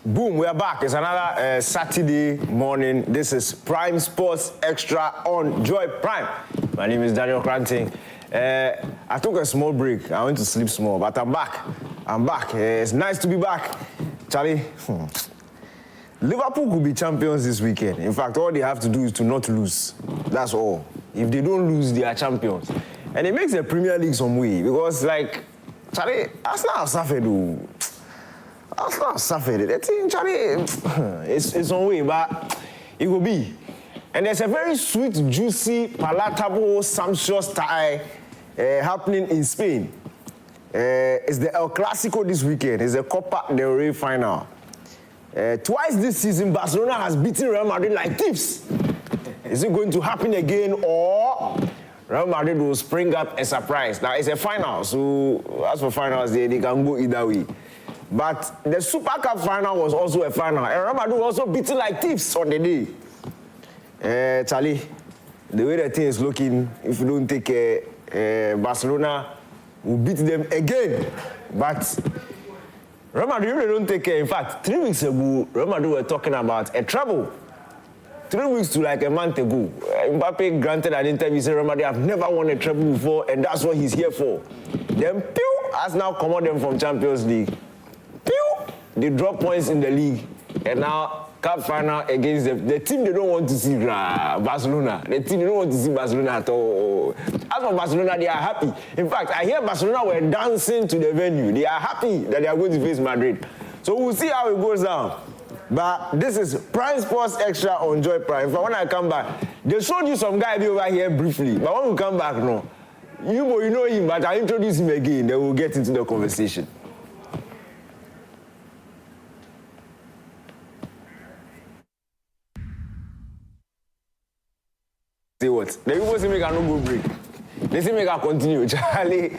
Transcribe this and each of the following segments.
Boom, we are back. It's another Saturday morning. This is Prime Sports Extra on Joy Prime. My name is Daniel Cranting. I took a small break. I went to sleep small, but I'm back. It's nice to be back. Charlie, Liverpool could be champions this weekend. In fact, all they have to do is to not lose. That's all. If they don't lose, they are champions. And it makes the Premier League some way because, like, Charlie, Arsenal have suffered. Arsenal have suffered. The team, Charlie, it's on way, but it will be. And there's a very sweet, juicy, palatable, sumptuous tie happening in Spain. It's the El Clasico this weekend. It's the Copa del Rey final. Twice this season, Barcelona has beaten Real Madrid like thieves. Is it going to happen again, or Real Madrid will spring up a surprise? Now, it's a final, so as for finals, they can go either way. But the Super Cup final was also a final. And Real Madrid also beaten like thieves on the day. Charlie, the way the thing is looking, if you don't take care, Barcelona will beat them again. But Real Madrid really don't take care. In fact, 3 weeks ago, Real Madrid were talking about a treble. 3 weeks to like a month ago, Mbappé granted an interview saying Real Madrid have never won a treble before, and that's what he's here for. Then, pew, has now come on them from Champions League. Pew, they drop points in the league, and now cup final against the team they don't want to see, Barcelona. The team they don't want to see Barcelona at all. As for Barcelona, they are happy. In fact, I hear Barcelona were dancing to the venue. They are happy that they are going to face Madrid. So we'll see how it goes down. But this is Prime Sports Extra on Joy Prime. But when I come back, they showed you some guy over here briefly. But when we come back, no. You know him, but I'll introduce him again. Then we'll get into the conversation. Say what? The people say make I no go break. They say make I continue. Charlie.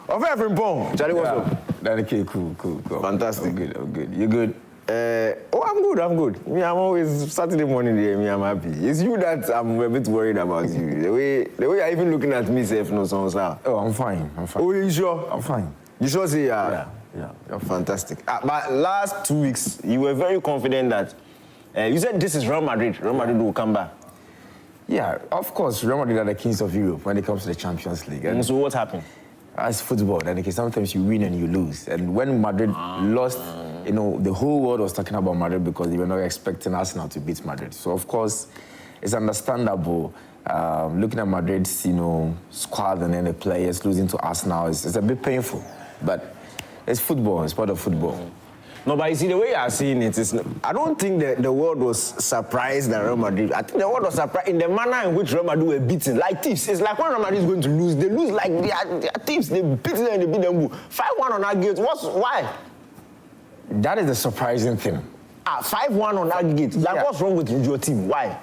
Charlie, what's up? Okay, cool. Fantastic. I'm good. You good? I'm good. Me, I'm always Saturday morning there. Me, I'm happy. It's you that I'm a bit worried about you. The way you're even looking at me, safe no sounds out. Oh, I'm fine. Oh, you sure? I'm fine. You sure say yeah? You're fantastic. But last 2 weeks, you were very confident that you said this is Real Madrid. Real Madrid will come back. Yeah, of course. Real Madrid are the kings of Europe when it comes to the Champions League. And so what happened? As football, then sometimes you win and you lose. And when Madrid lost, the whole world was talking about Madrid because they were not expecting Arsenal to beat Madrid. So, of course, it's understandable. Looking at Madrid's, squad and then the players losing to Arsenal, it's a bit painful. But it's football. It's part of football. No, but you see, the way you are seeing it is, I don't think that the world was surprised that Real Madrid. I think the world was surprised in the manner in which Real Madrid were beaten, like thieves. It's like when Real Madrid is going to lose, they lose like they are thieves. They beat them and they beat them. 5-1 on aggregate. Why? That is the surprising thing. 5-1 on aggregate. Like, what's wrong with your team? Why?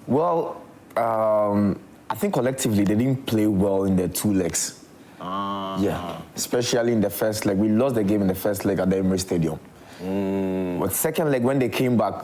Well, I think collectively they didn't play well in the 2 legs. Yeah, especially in the first leg. We lost the game in the first leg at the Emirates Stadium. But second leg, when they came back,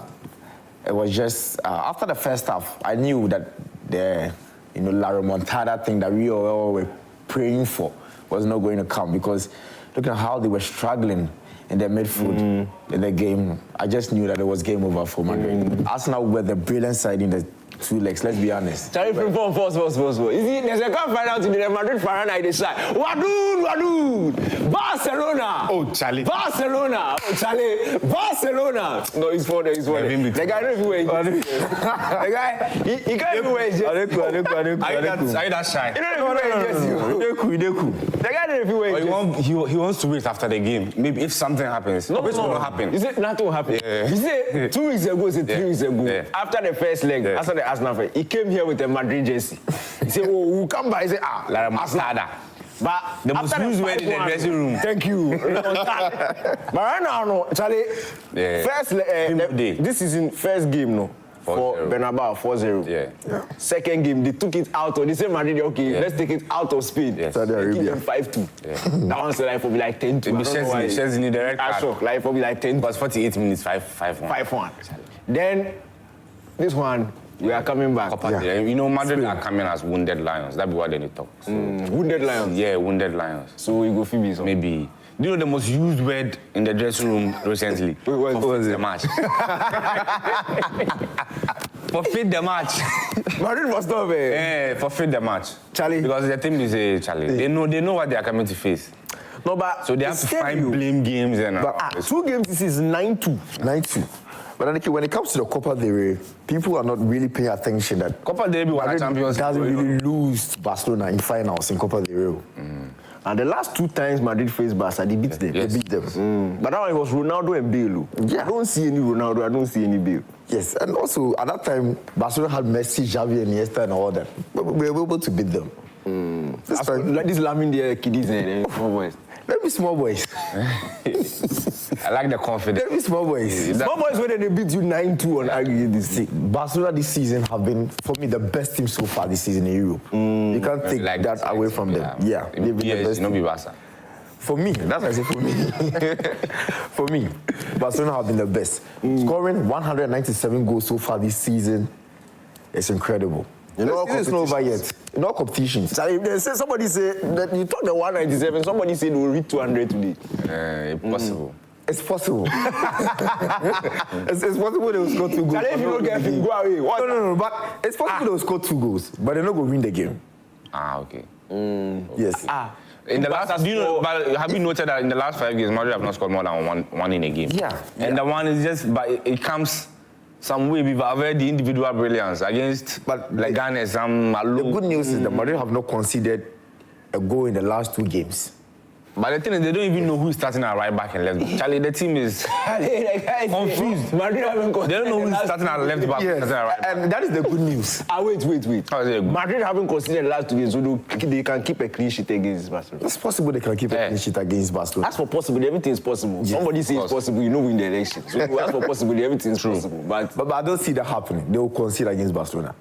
it was just after the first half, I knew that the La Remontada thing that we all were praying for was not going to come, because look at how they were struggling in their midfield in the game. I just knew that it was game over for Madrid. Arsenal were the brilliant side in the 2 legs, let's be honest. Charlie, pause. You see, there's a cup final to the Madrid final I decide. Wadud! Barcelona! Oh, Charlie. Barcelona! Oh, Charlie! Barcelona! No, he's for there. The guy don't even wear it. The guy, he can't even wear it. Are you that shy? He don't even wear it. The guy don't even wear it. He wants to wait after the game. Maybe if something happens. No. Will happen. You said nothing will happen. Yeah. You said 2 weeks ago, 3 weeks ago, after the first leg, after the Arsenal fight, he came here with a Madrid jersey. He said, we'll come by. He said, La Remontada. But the most used word in the dressing room. Thank you. But right now, no, Charlie, first this season, first game, no, for Bernabeu, 4-0. Yeah. Second game, they took it out. They said, Madrid, okay, let's take it out of Spain. Yes. Saudi Arabia. 5-2. Yeah. That one's like for me like 10-2. Shares in the direct card. Like for me like 10-2. But 48 minutes, 5-1. 5-1. Then, this one, We are coming back. Copa del Rey. You know, Madrid are coming as wounded lions. That's what they need to talk. So, Wounded lions. yeah, wounded lions. So we go Phoebe. So. Maybe. Do you know the most used word in the dressing room recently? What was the match. Forfeit the match. Madrid must stop it. Yeah, forfeit the match. Charlie. Because the team is Charlie. They know what they are coming to face. No, but So they have to find blame games and But, 2 games. This is 9-2. 9-2. But Aniki, when it comes to the Copa del Rey, people are not really paying attention that Copa del Rey won Madrid champions. doesn't really lose to Barcelona in finals in Copa del Rey. And the last 2 times Madrid faced Barca, they beat them. Yes. They beat them. But now it was Ronaldo and Bale. Yeah. I don't see any Ronaldo. I don't see any Bale. Yes, and also at that time, Barcelona had Messi, Xavi, and Iniesta and all that. But we were able to beat them. This time, Like this Lamin there, kiddies and small boys. let me small boys. I like the confidence. Let me small boys. Small boys when they beat you 9-2 on aggregate this See, Barcelona this season have been, for me, the best team so far this season in Europe. You can't take Like that away from them. Yeah, they've been the Yes, best. you know, be Barca. For me, that's what I say for me. For me, Barcelona have been the best. Scoring 197 goals so far this season is incredible. You know, The season's not over yet. In all competitions. So if they say somebody say that you talk the 197, somebody said they will reach 200 today. Impossible. It's possible. it's possible they will score 2 goals. Charlie, if you don't get him, go away. What? No, but it's possible they will score 2 goals, but they're not going to win the game. Ah, okay. Yes. In the last, do you know? But have you noted that in the last 5 games, Madrid have not scored more than one in a game? Yeah. And the one is just, but it comes some way with the individual brilliance against Leganes, The good news is that Madrid have not conceded a goal in the last 2 games. But the thing is, they don't even know who is starting at right back and left back. Charlie, the team is confused. Madrid haven't got. They don't know who is starting at left back. Yes, Starting at right back. and that is the good news. Wait. How is it good? Madrid haven't considered the last 2 games, so they can keep a clean sheet against Barcelona. It's possible they can keep a clean sheet against Barcelona. As for possible, everything is possible. Yes, Somebody says it's possible, you know, win the election. So as for possible, everything is possible. But But I don't see that happening. They will concede against Barcelona.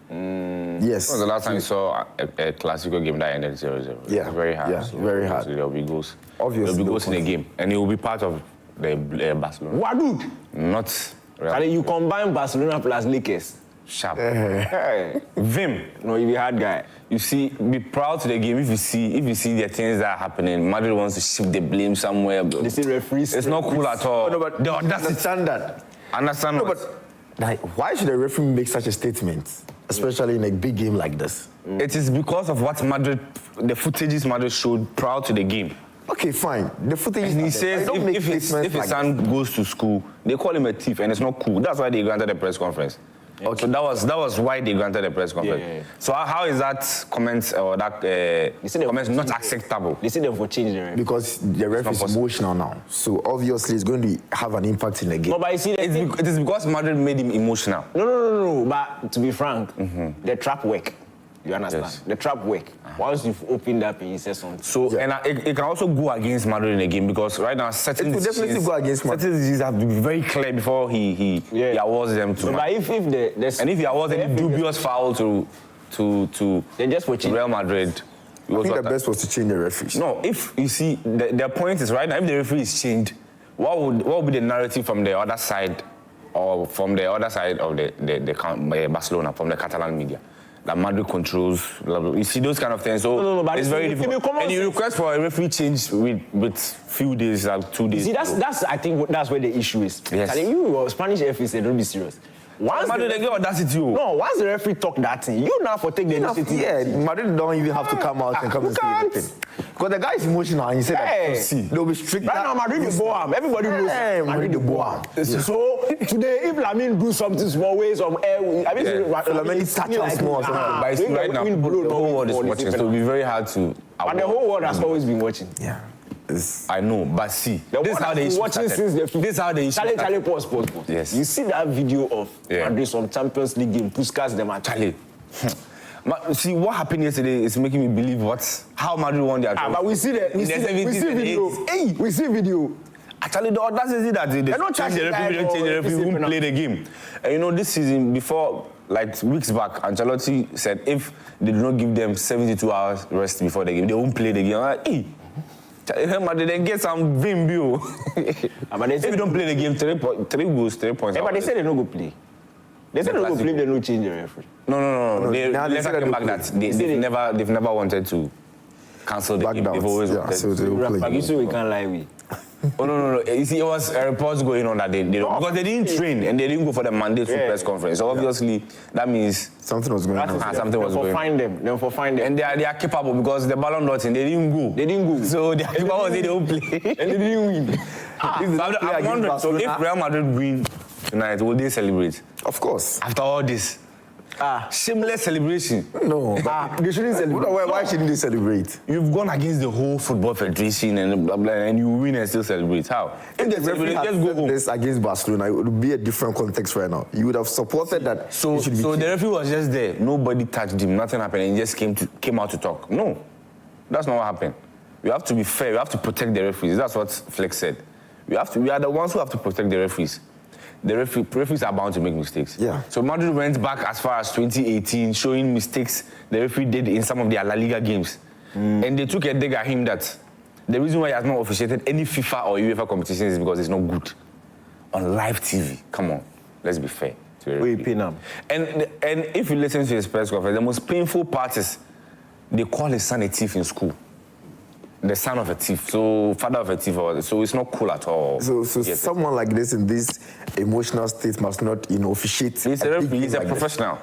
Yes. When was the last time you saw a Clasico game that ended 0-0? Yeah. It's very hard. Yeah, very hard. So there will be goals. Obviously, There will be goals in the they'll game. And it will be part of the Barcelona. what, dude? Not Real. Charlie, you combine Barcelona plus Lakers. Sharp. Hey. Vim. No, you be hard guy. You see, be proud to the game if you see the things that are happening. Madrid wants to shift the blame somewhere. They say referees. It's not cool at all. No, but the audacity. understand that. Understand No, what? but like, why should a referee make such a statement, especially in a big game like this? It is because of what the footages Madrid showed prior to the game. Okay, fine. The footage. And he is not there. says Don't make if his statements like son goes to school, they call him a thief, and it's not cool. That's why they granted a press conference. Okay. So that was why they granted a press conference. Yeah. So how is that comment or that comment not acceptable? They say them for change the referee. because the ref is emotional now. So obviously it's going to have an impact in the game. No, but you see, It is because Madrid made him emotional. No. But to be frank, the trap work. You understand? Yes. The trap work. Once you've opened up and you say something. So and it can also go against Madrid in the game because right now certain It will definitely decisions- go against Madrid. certain decisions have to be very clear before he awards them to. But if And if he awards any dubious foul to then just for change. Real Madrid, I think the best was to change the referees. No, if you see the point is right now, if the referee is changed, what would be the narrative from the other side, or from the other side of the Barcelona, from the Catalan media? That Madrid controls, blah, blah. You see those kind of things. So No, but it's very difficult. And you request for a referee change with few days, like 2 days. See, I think that's where the issue is. Yes. I think you Spanish FA said, don't be serious. Once Madrid, they get audacity. once the referee talk that thing, you now for take the initiative. Yeah, Madrid don't even have to come out and come and say anything. Because the guy is emotional and he said Hey. that they'll be strict. Right now, Madrid the Boam. Everybody knows Hey, Madrid the Boam. So today, if Lamine do something small way, some air, I mean, Lamine touch us more or something. But it's right now, the whole world is watching, so it'll be very hard to. But the whole world has always been watching. Yeah. I know, but see, this is how they watching since the This is how they Charlie, pause. Yes. You see that video of Madrid some Champions League game, Puskas them at Charlie. See what happened yesterday is making me believe how Madrid won their trophy. but we see the we see video. Hey, We see video. actually, the audacity that they not change the charging referee, guys change the or referee, won't penalty. play the game. And you know, this season before, like weeks back, Ancelotti said if they do not give them 72 hours rest before the game, they won't play the game. I'm like, hey. Madrid, they get some vim, But they if say you don't play the game, 3 goals, 3 points. but they say they don't go play. They said the they will play, Clasico. they no change the referee. No. Now they Let's said come that back they that they've never wanted to cancel the Back game. down. They've always Yeah, wanted so to. they will play. You see, we can't lie with. Oh no. You see, it was reports going on that they don't, because they didn't train and they didn't go for the mandatory press conference. So obviously that means Something was going on. something was going on. Then for find them. And they are capable because the Ballon d'Or team, they didn't go. So they are capable, they don't play. And they didn't win. I'm wondering, so if Real Madrid win tonight, will they celebrate? Of course. After all this. Shameless celebration. No. They shouldn't celebrate. Why shouldn't they celebrate? You've gone against the whole football federation and blah blah, and you win and still celebrate. How? If the referee just go home. This against Barcelona, it would be a different context right now. You would have supported that. So the referee was just there. Nobody touched him. Nothing happened. And he just came out to talk. No, that's not what happened. You have to be fair. You have to protect the referees. That's what Flex said. We are the ones who have to protect the referees. The referees are bound to make mistakes. Yeah. So Madrid went back as far as 2018, showing mistakes the referee did in some of their La Liga games. And they took a dig at him that the reason why he has not officiated any FIFA or UEFA competitions is because it's not good. On live TV, come on, let's be fair. We pin him. And if you listen to his press conference, the most painful part is they call his son a thief in school. The son of a thief, so father of a thief, so it's not cool at all. So someone like this in this emotional state must not, officiate. He's a referee, he's a professional.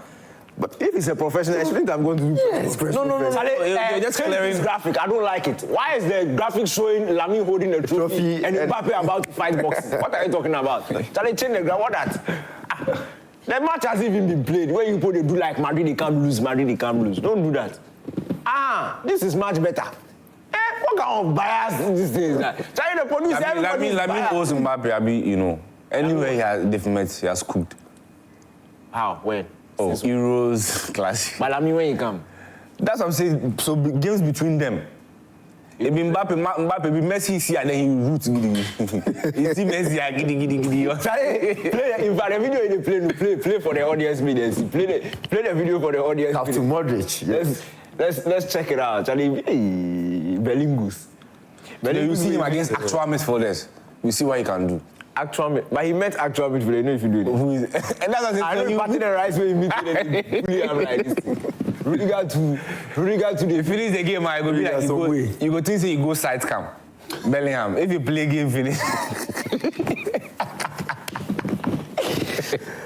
But if he's a professional, I shouldn't I'm going to do. Yes, No. You're just clearing this graphic. I don't like it. Why is the graphic showing Lamine holding a trophy and Mbappé about to fight boxing? What are you talking about? Charlie, change the graph. What that? The match hasn't even been played. Where you put they do like Madrid, they can't lose. Don't do that. This is much better. What kind of bias this is? Trying to produce everybody. Lamine owes Mbappé, anywhere they've met, he has cooked. How? When? Euros, Clasico. But Lamine, when you come? That's what I'm saying. So games between them. If Mbappé, Messi is here and then he roots giddy. You see Messi giddy. In fact, the video play for the audience media. Play the video for the audience. Captain Modric. Yes. Let's check it out. Charlie, Bellingus. You see him against actual midfielders. You see what he can do. But he met actual midfielder. You know if you do it. Who is? And that's what I know party the right way he meet them. I'm like this. Rudiger to the finish the game, I go be like you go think say you go side cam. Bellingham. If you play game finish.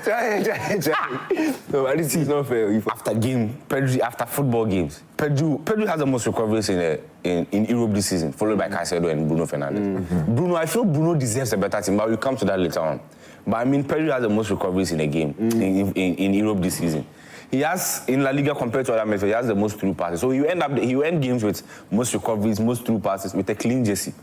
Try. No, but this is not fair. After football games, Pedro has the most recoveries in Europe this season, followed by Caicedo and Bruno Fernandes. Bruno, I feel Bruno deserves a better team, but we'll come to that later on. But I mean, Pedro has the most recoveries in a game in Europe this season. He has, in La Liga compared to other midfielders, he has the most through passes. So he end games with most recoveries, most through passes, with a clean jersey.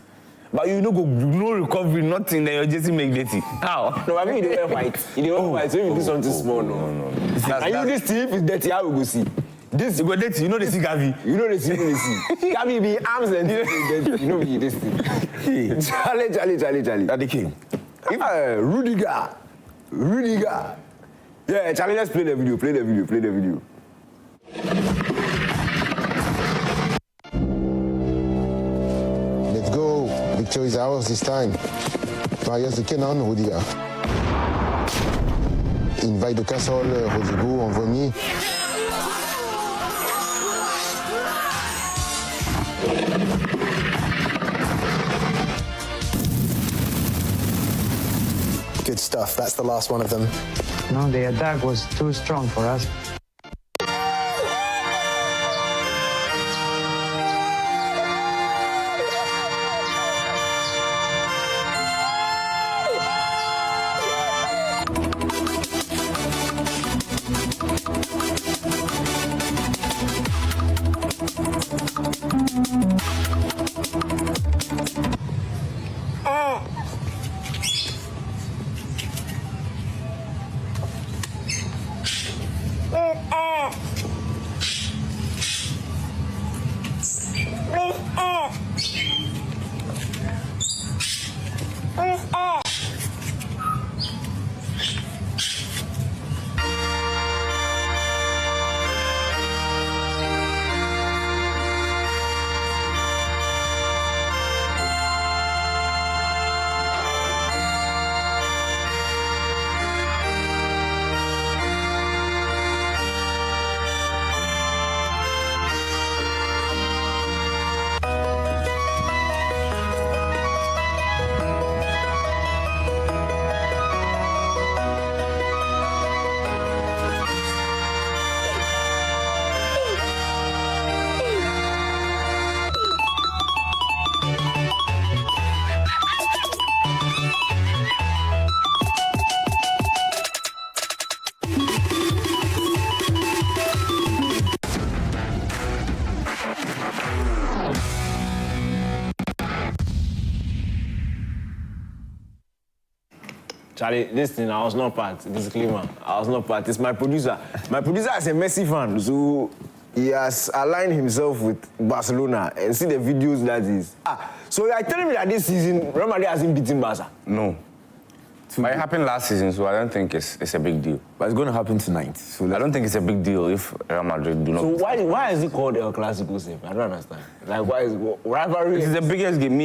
But no recovery, nothing, then your jersey make dirty. How? No, I mean, you don't wear white. You don't wear white, so you do something small. No. And this team is dirty, how we go see? This you go dirty, you know they see Gavi. You know they see. Gavi be arms and you know this thing. Charlie. That the king. Rudiger. Yeah, Charlie, let's play the video. Let's go. Victory is ours this time. Marius de Kenan, Rudiger. Invite de Cassol, Rodrigo, Envoyé. Good stuff. That's the last one of them. No, the attack was too strong for us. Charlie, this thing, I was not part. Disclaimer, I was not part. It's my producer. My producer is a Messi fan, so he has aligned himself with Barcelona and see the videos that is. So you are telling me that this season, Real Madrid hasn't beaten Barca? No. But it happened last season, so I don't think it's a big deal. But it's going to happen tonight. So I don't think it's a big deal if Real Madrid do not. So why is it called El Clasico? I don't understand. Like, why is rivalry? It's the biggest game.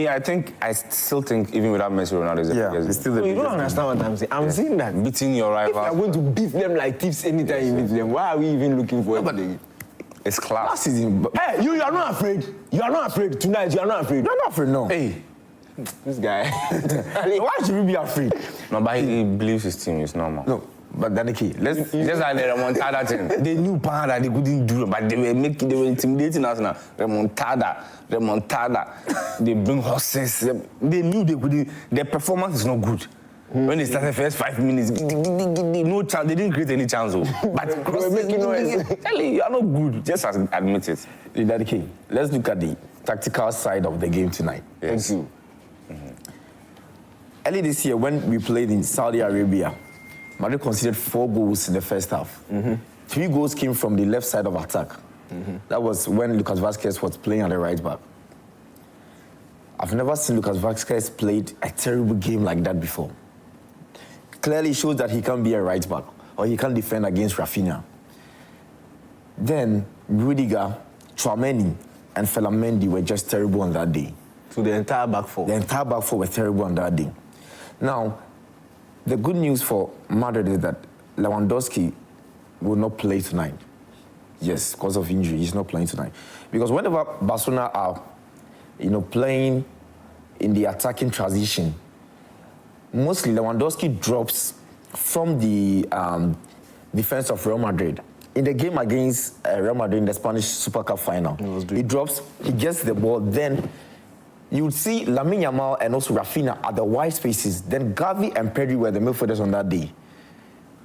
I still think even without Messi, Ronaldo is the biggest game. It's still the So you biggest don't understand what I'm saying. I'm saying that Beating your if you are rival. going to beat them like thieves anytime you meet them, why are we even looking for it? It's last class. season. Hey, you are not afraid. You are not afraid. Tonight, you are not afraid. You're not afraid, no. Hey. This guy. Why should we be afraid? No, but he believes his team is normal. No, but Daniki, let's. Just like the remontada thing. They knew that they couldn't do it, but they were intimidating us now. Remontada. They bring horses. They knew they couldn't. Their performance is not good. When they started the first 5 minutes, no chance. They didn't create any chance. But They were making noise. Charlie, you are not good. Just admit it. Daniki, let's look at the tactical side of the game tonight. Yes. Thank you. Early this year, when we played in Saudi Arabia, Madrid conceded 4 goals in the first half. 3 goals came from the left side of attack. That was when Lucas Vazquez was playing at the right back. I've never seen Lucas Vazquez played a terrible game like that before. Clearly shows that he can be a right back or he can defend against Rafinha. Then Rudiger, Tchouaméni, and Felamendi were just terrible on that day. So the entire back four. The entire back four were terrible on that day. Now, the good news for Madrid is that Lewandowski will not play tonight. Yes, because of injury, he's not playing tonight. Because whenever Barcelona are, playing in the attacking transition, mostly Lewandowski drops from the defense of Real Madrid. In the game against Real Madrid in the Spanish Super Cup final, he drops, he gets the ball, then you would see Lamine Yamal and also Rafinha at the wide spaces. Then Gavi and Pedri were the midfielders on that day.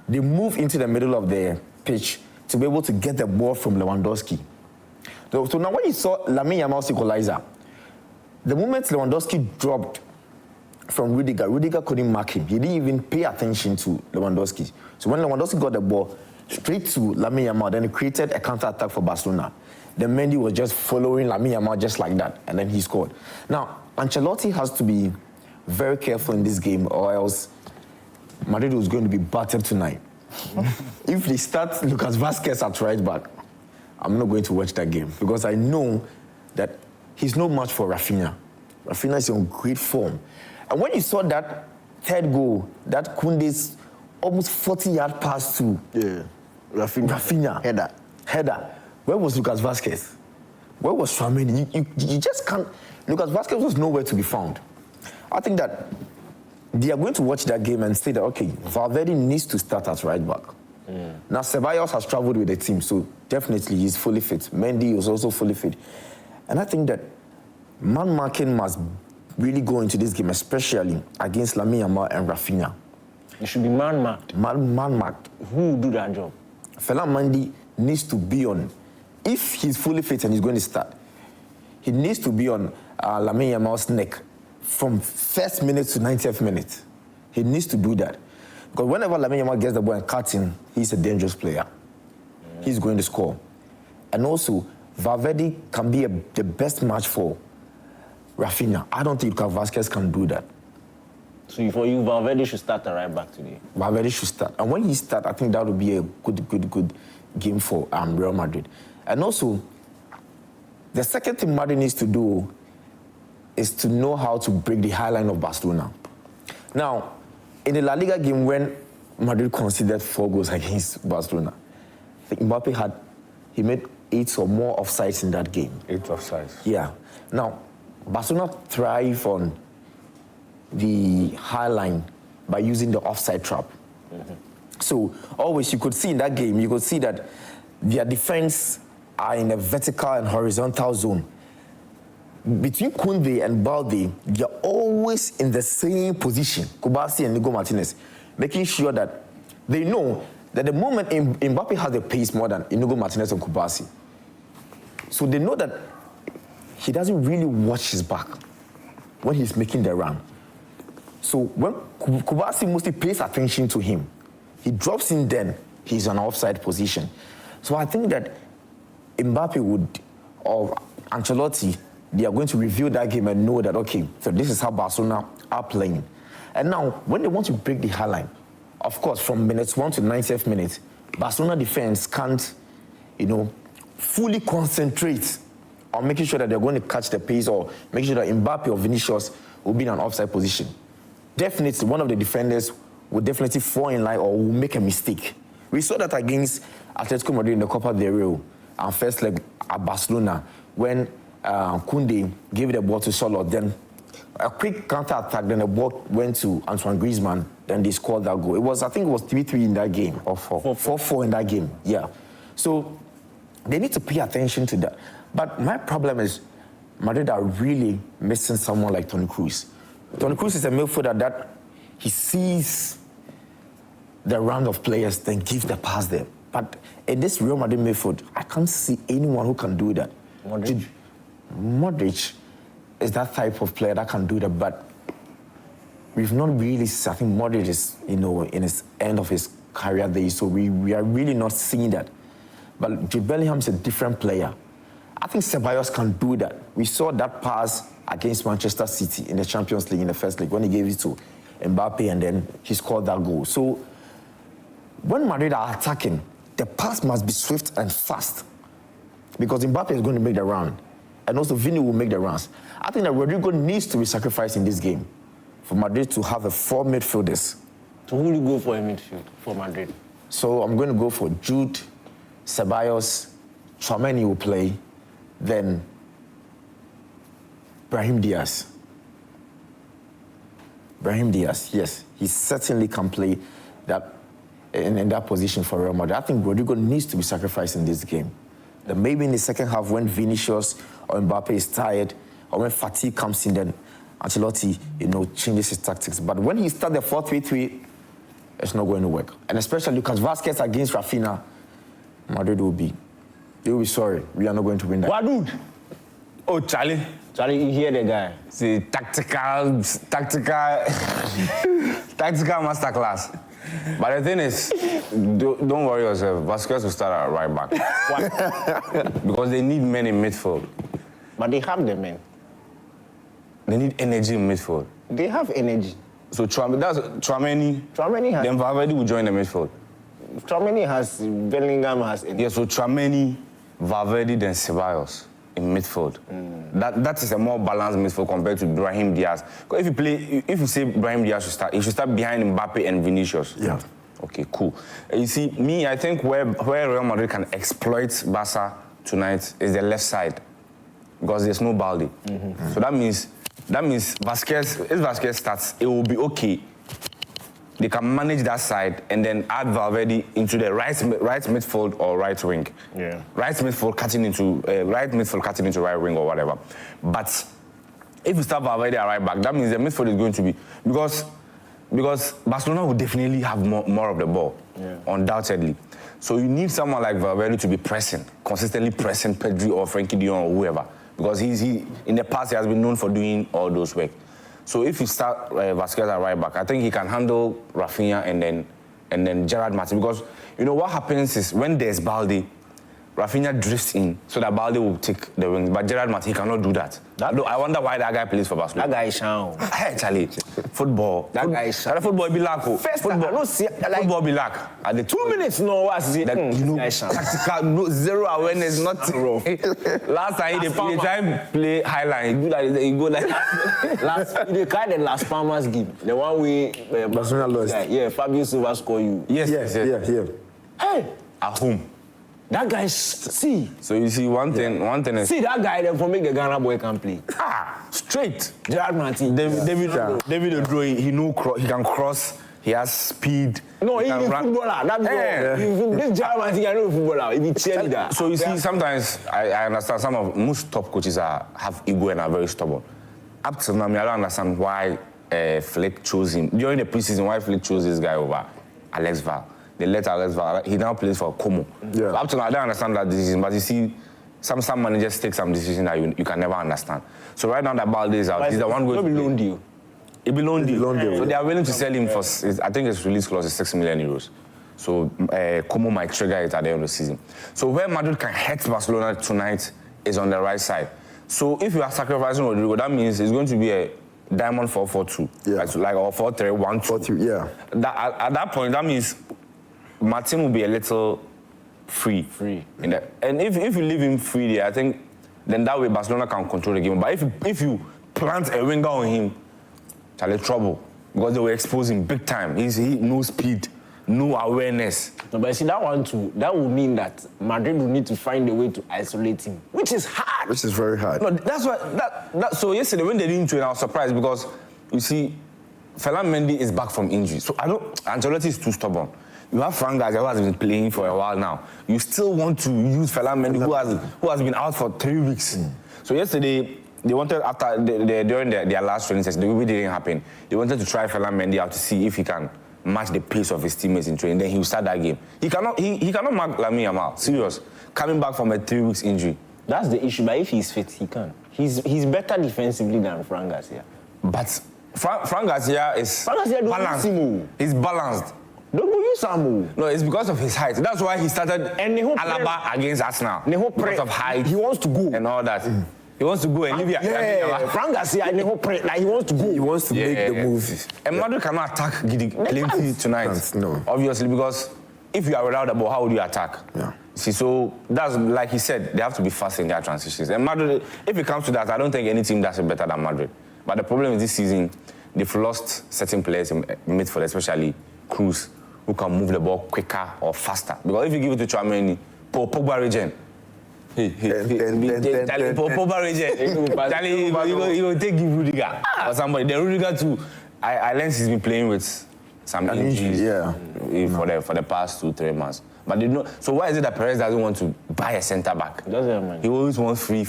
They move into the middle of the pitch to be able to get the ball from Lewandowski. So now when you saw Lamine Yamal's equalizer, the moment Lewandowski dropped from Rudiger couldn't mark him. He didn't even pay attention to Lewandowski. So when Lewandowski got the ball straight to Lamine Yamal, then he created a counter-attack for Barcelona. Then Mendy was just following Lamine Yamal just like that, and then he scored. Now, Ancelotti has to be very careful in this game, or else Madrid was going to be battered tonight. If they start Lucas Vazquez at right back, I'm not going to watch that game because I know that he's no match for Rafinha. Rafinha is in great form. And when you saw that third goal, that Koundé's almost 40-yard pass to Rafinha. Header. Where was Lucas Vazquez? Where was Tchouaméni? You just can't. Lucas Vazquez was nowhere to be found. I think that they are going to watch that game and say that, okay, Valverde needs to start at right back. Now, Ceballos has traveled with the team, so definitely he's fully fit. Mendy is also fully fit. And I think that man marking must really go into this game, especially against Lamine Yamal and Rafinha. You should be man-marked. Man marked. Who will do that job? Felamendi needs to be on. If he's fully fit and he's going to start, he needs to be on Lamine Yamal's neck from first minute to 90th minute. He needs to do that. Because whenever Lamine Yamal gets the ball and cuts in, he's a dangerous player. He's going to score. And also, Valverde can be the best match for Rafinha. I don't think Vazquez can do that. So for you, Valverde should start the right back today. Valverde should start. And when he starts, I think that would be a good game for Real Madrid. And also, the second thing Madrid needs to do is to know how to break the high line of Barcelona. Now, in the La Liga game when Madrid conceded 4 goals against Barcelona, I think Mbappé made 8 or more offsides in that game. 8 offsides. Yeah. Now, Barcelona thrive on the high line by using the offside trap. So always you could see in that game, you could see that their defense are in a vertical and horizontal zone. Between Koundé and Balde, they're always in the same position, Kubasi and Nico Martinez, making sure that they know that the moment Mbappé has the pace more than Inigo Martinez and Kubasi. So they know that he doesn't really watch his back when he's making the run. So So when Kubasi mostly pays attention to him, he drops in then, he's on offside position. So I think that Mbappé or Ancelotti, they are going to review that game and know that, okay, so this is how Barcelona are playing. And now, when they want to break the high line, of course, from minutes 1 to 90th minute, Barcelona defense can't, fully concentrate on making sure that they're going to catch the pace or making sure that Mbappé or Vinicius will be in an offside position. Definitely, one of the defenders will definitely fall in line or will make a mistake. We saw that against Atletico Madrid in the Copa del Rey and first leg at Barcelona when Koundé gave the ball to Charlotte, then a quick counter-attack, then the ball went to Antoine Griezmann, then they scored that goal. I think it was 3-3 in that game. Or 4-4 in that game, yeah. So they need to pay attention to that. But my problem is Madrid are really missing someone like Toni Kroos. Toni Kroos is a midfielder that he sees the round of players, then gives the pass there. But in this Real Madrid midfield, I can't see anyone who can do that. Modric is that type of player that can do that, but we've not really, I think Modric is, in his end of his career there, so we are really not seeing that. But Jude Bellingham is a different player. I think Ceballos can do that. We saw that pass against Manchester City in the Champions League in the first leg when he gave it to Mbappé and then he scored that goal. So when Madrid are attacking, the pass must be swift and fast because Mbappé is going to make the run and also Vini will make the runs. I think that Rodrigo needs to be sacrificed in this game for Madrid to have 4 midfielders. So who will you go for in midfield for Madrid? So I'm going to go for Jude, Ceballos, Tchouaméni will play, then Brahim Diaz. Brahim Diaz, yes, he certainly can play that in that position for Real Madrid. I think Rodrigo needs to be sacrificed in this game. Then maybe in the second half when Vinicius or Mbappé is tired or when fatigue comes in, then Ancelotti, changes his tactics. But when he starts the 4-3-3, it's not going to work. And especially Lucas Vazquez against Rafinha, Madrid they will be sorry. We are not going to win that. What, dude? Oh, Charlie, you hear the guy. See, tactical masterclass. But the thing is, don't worry yourself. Vasquez will start at right back. Why? Because they need men in midfield. But they have the men. They need energy in midfield. They have energy. So Tchouaméni. Tchouaméni has. Then Valverde will join the midfield. Tchouaméni has. Bellingham has. Yeah, so Tchouaméni, Valverde, then Ceballos in midfield. That is a more balanced midfield compared to Brahim Diaz. Because if you say Brahim Diaz should start, he should start behind Mbappé and Vinicius. Yeah. Okay, cool. You see, I think where Real Madrid can exploit Barca tonight is the left side. Because there's no Balde. So that means Vasquez, if Vasquez starts, it will be okay. They can manage that side and then add Valverde into the right midfield or right wing. Yeah. Right midfield cutting into right wing or whatever. But if you start Valverde at right back, that means the midfield is going to be because Barcelona will definitely have more of the ball, undoubtedly. So you need someone like Valverde to be consistently pressing Pedri or Frenkie de Jong or whoever. Because he in the past he has been known for doing all those work. So if you start Vasquez at right back, I think he can handle Rafinha and then Gerard Martin. Because what happens is when there's Balde, Rafinha drifts in so that Balde will take the wings. But Gerard Martin, he cannot do that. I wonder why that guy plays for Barcelona. That guy is down. Hey, Charlie, football. That guy is down. Football be lack. Football be lack. At the 2 minutes, no, what's it? Tactical, zero awareness, nothing. Last time they try and play highline, he go like They kind of Las Palmas game. The one we Barcelona lost. Yeah, Fabio Silva score you. Yes. Hey, at home. that guy see. So you see one thing is See that guy then for make the Ghana boy can play. Straight. Gerard Martin. David Odroy, he can cross. He has speed. No, he's a footballer. That's all. This Gerard Martin, I know a footballer. He's a cheerleader. So you see, sometimes I understand most top coaches have ego and are very stubborn. Up to now, I don't understand why Flick chose him during the preseason. Why Flick chose this guy over Alex Val? They let Alex Val. He now plays for Como. Yeah. So up to now, I don't understand that decision. But you see, some managers take some decisions that you can never understand. So right now that Balde is out, he's the one going to loan deal. It'll be loan deal. Loan deal, So yeah. they are willing to sell him for, I think his release clause is 6 million euros. So Como might trigger it at the end of the season. So where Madrid can hurt Barcelona tonight is on the right side. So if you are sacrificing Rodrigo, that means it's going to be a diamond 4-4-2. Yeah. Like or 4-3-1-2. 4-3, yeah. At that point, that means Martin will be a little free. And if you leave him free there, I think then that way Barcelona can control the game. But if you plant a winger on him, Charlie trouble. Because they will expose him big time. He no speed, no awareness. No, but see, that one too, that would mean that Madrid will need to find a way to isolate him, which is hard. Which is very hard. No, that's why. So yesterday when they didn't train, I was surprised because you see, Ferland Mendy is back from injury. So I don't. Ancelotti is too stubborn. You have Frank Garcia who has been playing for a while now. You still want to use Ferland Mendy who has been out for 3 weeks. So yesterday they wanted during their last training session, the movie didn't happen. They wanted to try Ferland Mendy out to see if he can match the pace of his teammates in training. Then he will start that game. He cannot mark Lamine Yamal. Serious. Coming back from a 3 weeks injury. That's the issue. But if he's fit, he can. He's better defensively than Frank Garcia. But Frank Garcia is balanced. He's balanced. Don't go use Samu. No, it's because of his height. That's why he started Alaba against Arsenal. Because of height. He wants to go. And all that. He wants to go and leave Yeah, Frank Garcia, like he wants to go. He wants to make the move. And Madrid cannot attack Gidi tonight. No. Obviously, because if you are without the ball, how would you attack? Yeah. See, so that's like he said, they have to be fast in their transitions. And Madrid, if it comes to that, I don't think any team does it better than Madrid. But the problem is this season, they've lost certain players in midfield, especially Cruz, who can move the ball quicker or faster. Because if you give it to Tchouaméni, Pogba region, Pogba region, Charlie, he will take Rudiger or somebody. Then Rudiger too, I learned he's been playing with some injuries for the past 2-3 months. But they know. So why is it that Perez doesn't want to buy a centre back? Doesn't have money. He always wants free.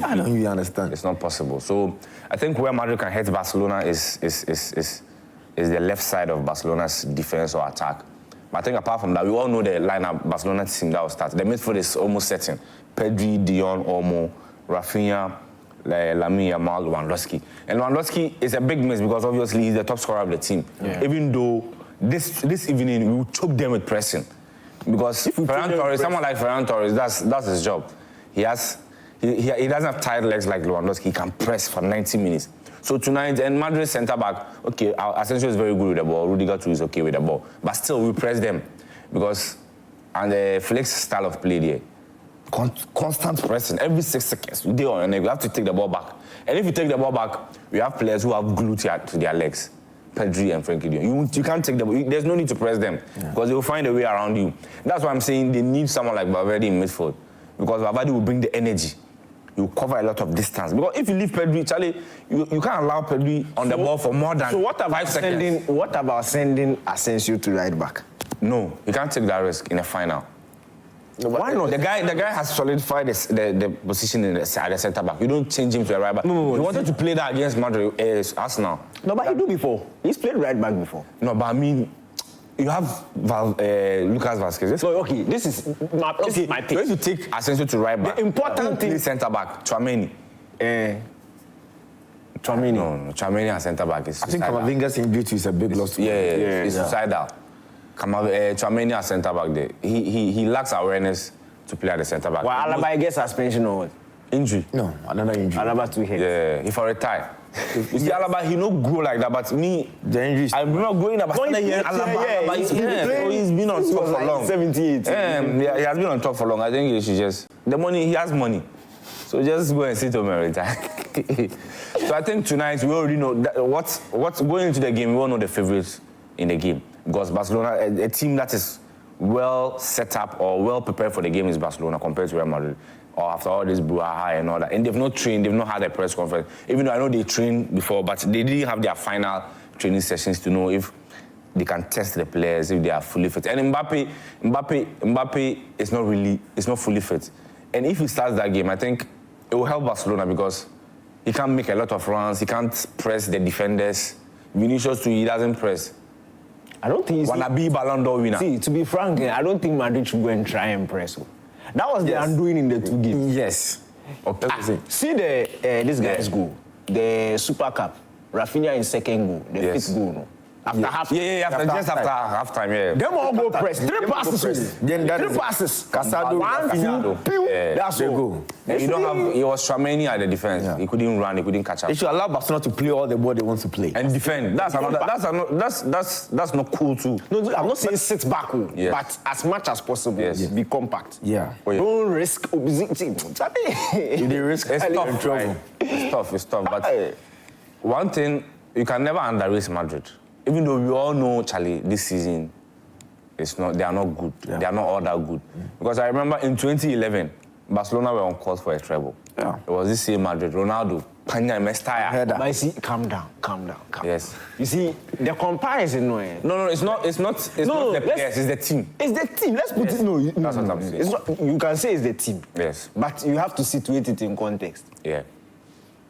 I don't really understand. It's not possible. So I think where Madrid can hurt Barcelona is the left side of Barcelona's defense or attack. But I think apart from that, we all know the lineup Barcelona team that will start. The midfield is almost certain. Pedri, Dion, Olmo, Rafinha, Lamine Yamal, Lewandowski. And Lewandowski is a big miss because obviously he's the top scorer of the team. Yeah. Even though this evening we will choke them with pressing. Because Ferran Torres, someone like Ferran Torres, that's his job. He doesn't have tired legs like Lewandowski. He can press for 90 minutes. So tonight, and Madrid centre back, okay, Asensio is very good with the ball. Rudiger too is okay with the ball. But still, we press them because, and the Flick's style of play there, constant pressing every 6 seconds. We have to take the ball back. And if you take the ball back, we have players who have glue to their legs. Pedri and Frenkie de Jong. You can't take the ball. There's no need to press them because they will find a way around you. That's why I'm saying they need someone like Valverde in midfield because Valverde will bring the energy. You cover a lot of distance. Because if you leave Pedri, Charlie, you can't allow Pedri on the ball for more than 5 seconds. What about sending Asensio to right back? No, you can't take that risk in a final. Why not? The guy has solidified the position at the centre back. You don't change him to a right back. No. He wanted to play that against Madrid, Arsenal. No, but he do before. He's played right back before. No, but I mean, you have Lucas Vazquez. So okay, this is my pick. So if you take Asensio to right back, the important thing, centre back, Tchouaméni. Tchouaméni. No, Tchouaméni and centre back is. I think Camavinga's injury is a big loss to it's suicidal. Tchouaméni at centre back there. He lacks awareness to play at the centre back. Well, Alaba gets suspension or what? Injury. No, another injury. Alaba too heavy. Yeah, he for retire. You see, Alaba, he no grow like that, but me, The injury. I'm not growing up. Alaba, he's been on top for long. 78. He has been on top for long. I think he should just he has money. So just go and sit home and retire. So I think tonight we already know what's going into the game. We all know the favorites in the game because Barcelona, a team that is well set up or well prepared for the game is Barcelona compared to Real Madrid. Or after all this brouhaha and all that, and they've not trained, they've not had a press conference. Even though I know they trained before, but they didn't have their final training sessions to know if they can test the players, if they are fully fit. And Mbappé is not fully fit. And if he starts that game, I think it will help Barcelona because he can't make a lot of runs, he can't press the defenders. Vinicius too, he doesn't press. I don't think he's Wanna be Ballon d'Or winner. See, to be frank, I don't think Madrid should go and try and press. That was the undoing in the 2 games. Yes. Okay. See this guy's goal, the Super Cup. Rafinha in second goal, the Yes. fifth goal, no? After half. After half time, yeah. Them all go press. Three passes. Then that Three is- passes. Casado, One, Rafinha. two, pew. Yeah. That's They all. go. And you don't have. It was Tchouaméni at the defense. Yeah. He couldn't run. He couldn't catch up. They should allow Barcelona to play all the ball they want to play. And defend. That's not cool too. No, I'm not saying sit back, Yes. but as much as possible, Yes. be compact. Yeah. Don't risk obesity. If they risk It's you're in tough, trouble. right? It's tough. But one thing, you can never underrate Madrid. Even though we all know, Charlie, this season, they are not good. Yeah. They are not all that good. Because I remember in 2011, Barcelona were on course for a treble. Yeah. It was this same Madrid. Ronaldo, Panya, Mestalla. But you see, calm down. Yes. You see, the comparison, no. No, it's not the players, it's the team. It's the team. Let's put it. No, That's what I'm saying. It's not, you can say it's the team. Yes. But you have to situate it in context. Yeah.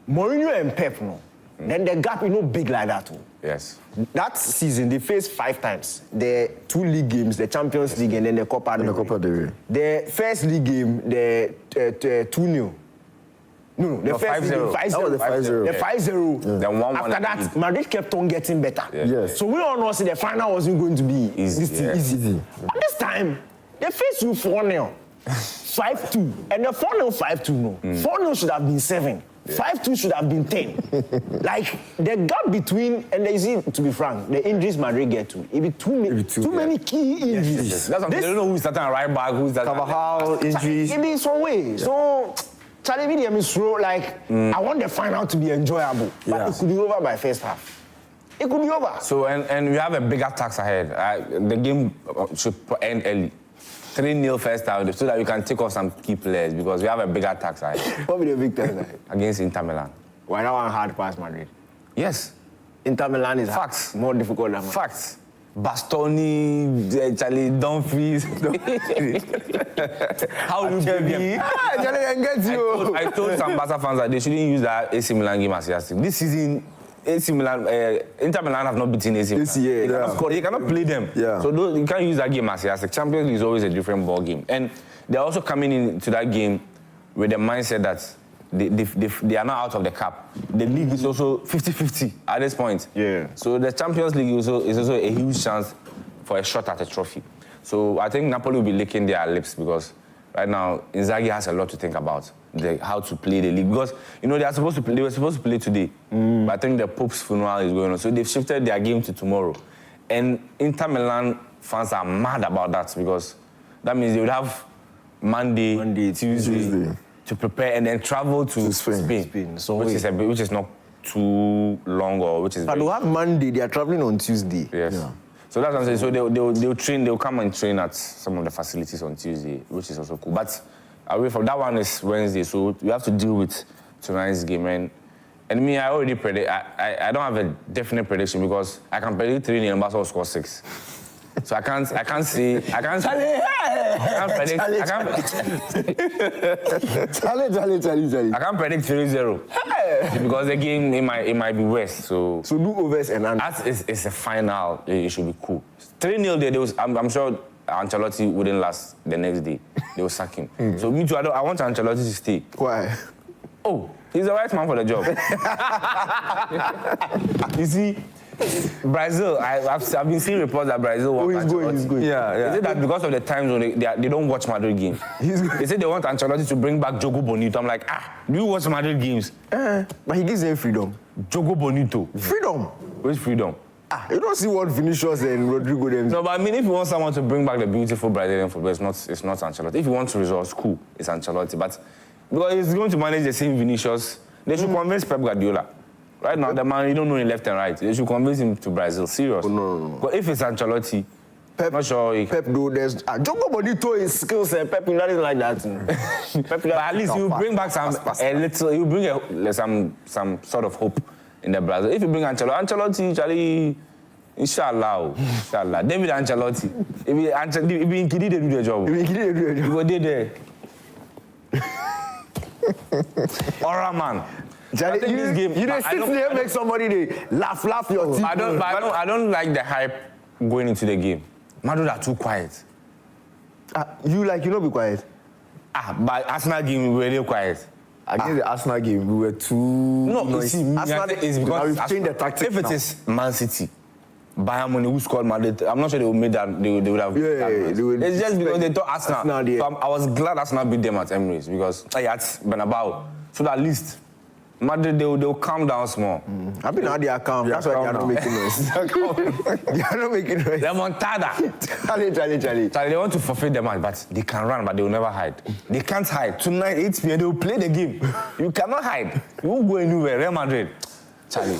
Mourinho and Pep, no. Then the gap is not big like that. Oh. Yes. That season, they faced 5 times. The 2 league games, the Champions League and then the Copa del Rey. the Copa del Rey. The first league game, the 2-0. No, the No, first league 5-0. game, 5-0. That was the 5-0. The 5-0. Then 1-1 After at that, the Madrid kept on getting better. Yeah. Yes. So we all know the final wasn't going to be Easy, this thing yeah. easy. But this time, they faced you 4-0, 5-2. And the 4-0, 5-2, no. 4-0 should have been 7. 5-2 should have been 10. Like, the gap between, and you see, to be frank, the injuries Madrid get to, it be too many key injuries. Yes. That's what they don't know who's starting at right back, who's starting Carvajal, injuries. It be some way. So, Charlie Medium is slow. Like, I want the final to be enjoyable, but Yeah. it could be over by first half. It could be over. So, and we have a bigger task ahead. The game should end early. 3-0 first half, so that we can take off some key players because we have a bigger task ahead What be the big test like? against Inter Milan. Why that one hard pass Madrid? Yes, Inter Milan is Facts. more difficult than Madrid. facts. Bastoni, Charlie, Dumfries. How you baby? Charlie, I get you. I told some Barca fans that they shouldn't use that AC Milan game as yardstick. This season, AC Milan, Inter Milan have not beaten AC Milan. This year, They cannot score, they cannot play them. Yeah. So you can't use that game as yardstick. Champions League is always a different ball game. And they're also coming into that game with the mindset that they are not out of the cup. The league is also 50-50 at this point. Yeah. So the Champions League is also a huge chance for a shot at a trophy. So I think Napoli will be licking their lips because right now Inzaghi has a lot to think about how to play the league because they were supposed to play today, but I think the Pope's funeral is going on, so they've shifted their game to tomorrow. And Inter Milan fans are mad about that because that means they would have Monday, Tuesday to prepare and then travel to Spain. So which is not too long or which is. But very- they have Monday, they are traveling on Tuesday. Yes. Yeah. So that's what I'm saying. So they'll come and train at some of the facilities on Tuesday, which is also cool. But away from that one is Wednesday, so we have to deal with tonight's game. And me, I already predict. I don't have a definite prediction because I can predict 3-0 and Barca will score 6. So I can't predict. Charlie. I can't predict 3-0 because the game it might be worse. So do overs and unders. as it's a final, it should be cool. 3-0 there. I'm sure Ancelotti wouldn't last the next day. They will sack him. So me too. I want Ancelotti to stay. Why? Oh, he's the right man for the job. You see, Brazil, I've been seeing reports that Brazil wants Ancelotti. He's going. Is it that because of the times when they don't watch Madrid games? They say they want Ancelotti to bring back Jogo Bonito. I'm like, do you watch Madrid games? But he gives them freedom. Jogo Bonito. Freedom. Where's freedom? You don't see what Vinicius and Rodrigo them. No, but I mean, if you want someone to bring back the beautiful Brazilian football, it's not Ancelotti. If you want results, cool, it's Ancelotti. But because he's going to manage the same Vinicius, they should convince Pep Guardiola. Right now, the man, you don't know him left and right. They should convince him to Brazil. Serious. No. But if it's Ancelotti, Pep, not sure. Pep do there's Jogo Bonito is skills and Pep not like that. Pep, But at least you bring back you bring some sort of hope in the Brazil. If you bring Ancelotti, Charlie, inshallah. David Ancelotti. If Nkidi they do the job. You go there. Alright, man. Charlie, this game. You didn't sit there make somebody they laugh your teeth. I don't like the hype going into the game. Madrid are too quiet. You not be quiet. But Arsenal game we were really quiet. Against the Arsenal game, we were too... No, you see, Arsenal is now because we've changed the tactics if it now. is Man City, Bayern Munich, who scored Madrid, I'm not sure they would make that. They would have. Yeah, they would It's just because they thought Arsenal. Arsenal, yeah. So I was glad Arsenal beat them at Emirates because at Bernabeu, so that at least Madrid they'll calm down small. I mean, now they are calm. That's why they are not making noise. They are not making noise. They're montada. Charlie. They want to forfeit the match, but they can run, but they will never hide. They can't hide. Tonight, 8 p.m. they will play the game. You cannot hide. You won't go anywhere. Real Madrid, Charlie.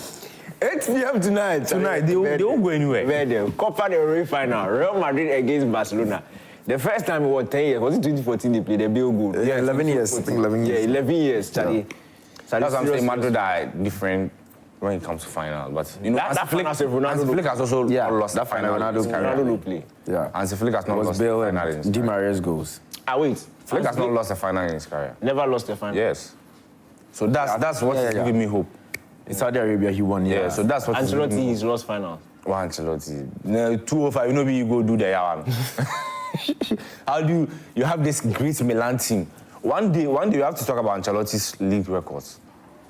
8 p.m. tonight. They won't go anywhere. Where Copa del Rey final. Real Madrid against Barcelona. The first time it was 10 years. Was it 2014 they played? They built good. Yeah, 11 years. I think 11 years. Yeah, 11 years, Charlie. Yeah. Charlie, That's what I'm saying. Madrid are different when it comes to final. But you know, that final save Ronaldo Flick has also lost that final in his career. Ronaldo will play. Yeah. Hansi Flick has not It was lost Bale a final in his and Di career. Maria's goals. Wait. Flick has not lost a final in his career. Never lost the final. Yes. So that's what is giving me hope. In Saudi Arabia, he won. Yeah. So that's what is giving me Ancelotti, hope. he's lost finals. Well, Ancelotti. No, 205, you know, you go do the one. How do you have this great Milan team? One day we have to talk about Ancelotti's league records.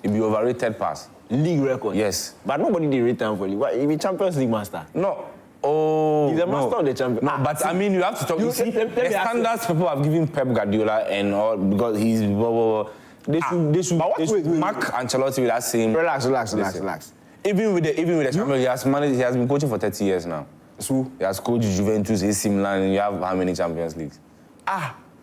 It'll be overrated pass. League record. Yes. But nobody did rate him for league. Why? He's a Champions League master. No. Oh, He's a master of the champion. No, but I mean, you have to talk. You see, let the me ask standards people have given Pep Guardiola and all because he's blah, blah, blah. They should wait. mark Ancelotti with that same. Relax. Even with the champions, he has been coaching for 30 years now. So he has coached Juventus, AC Milan, and you have how many Champions Leagues?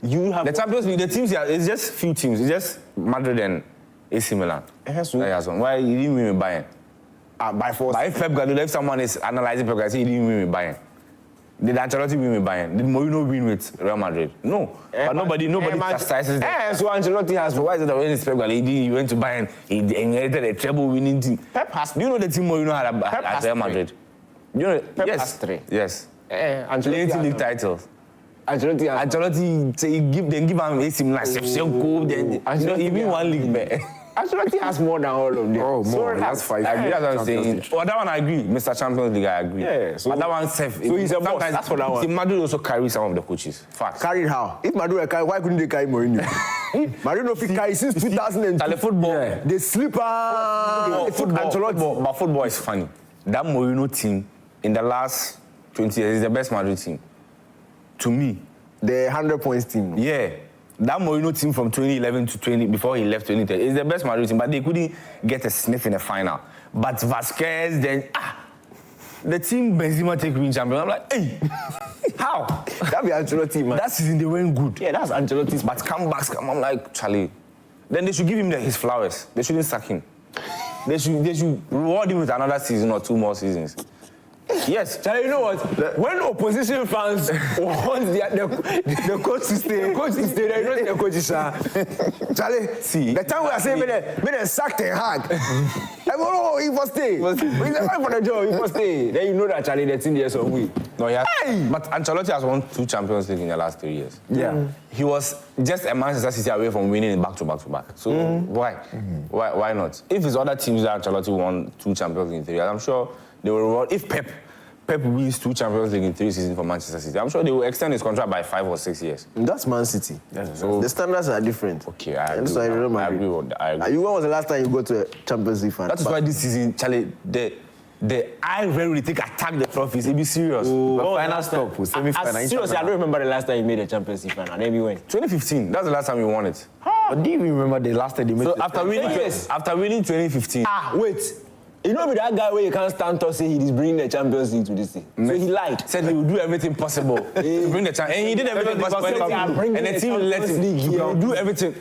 You have The Champions League, the teams here, it's just few teams. It's just Madrid and AC Milan. So- That he has won. Why he didn't win with Bayern? by force. But if Pep Guardiola, if someone is analyzing Pep Guardiola, say he didn't win with Bayern. Did Ancelotti win with Bayern? Did Mourinho win with Real Madrid? No. But nobody chastises them. So Ancelotti has. So why is it that when it's Pep Guardiola, he went to Bayern, he inherited a treble winning team? Pep has. Do you know the team Mourinho had at Real Madrid? Do you know? Pep has 3. Yes. Ancelotti Plenty has league titles. Ancelotti has. Ancelotti say give him AC Milan, Shevchenko, then he win one league, man. Ancelotti has more than all of them. Oh, So more. relax. That's 5. I agree, that's what I'm Champions saying. League. Well, that one I agree. Mr. Champions League, I agree. Yeah, so- but that one safe. so he's a boss, that's for that one. See, Madrid also carries some of the coaches. Facts. Carried how? If Madrid were carried, why couldn't they carry Mourinho? Madrid no fit carry since 2002. Tell the football. They sleep Ancelotti. But football is funny. That Mourinho team in the last 20 years is the best Madrid team. To me. The 100 points team. No? Yeah. That Mourinho team from 2011 to 20 before he left 2010 is the best Madrid team, but they couldn't get a sniff in the final. But Vasquez, then the team Benzema take win champion. I'm like, hey, how? That be Ancelotti, man. That season they went good. Yeah, that's Ancelotti's. But comebacks, I'm like, Charlie. Then they should give him his flowers. They shouldn't sack him. They should reward him with another season or 2 more seasons. Yes. Charlie, you know what? When opposition fans want the coach to stay, they don't the coach is Charlie, See, the time we are saying, may they sack Ten Hag. Oh, he must stay. He's right for the job, he must stay. Then you know that Charlie, the team there so we. No, yeah. But Ancelotti has won 2 Champions League in the last 3 years. Yeah. He was just a Manchester City away from winning it back to back to back. So why? Why not? If it's other teams that Ancelotti won 2 Champions League in 3 years, I'm sure they will reward. If Pep wins 2 Champions League in 3 seasons for Manchester City, I'm sure they will extend his contract by 5 or 6 years. That's Man City. So The standards are different. okay, I agree. So I don't I agree agree. with that. I agree. When was the last time you go to a Champions League final? That is why this season, Charlie, the I very take attack the trophies. It be serious. But final stop, semi-final. Seriously, I don't remember the last time you made a Champions League final. Then we went. 2015. That's the last time we won it. But do you even remember the last time they made So the after winning 2015. Wait. You know that guy where you can't stand to say he is bringing the Champions League to this thing. So he lied. Said he would do everything possible to bring the chance, and he did everything possible. And the team let him. He will do everything.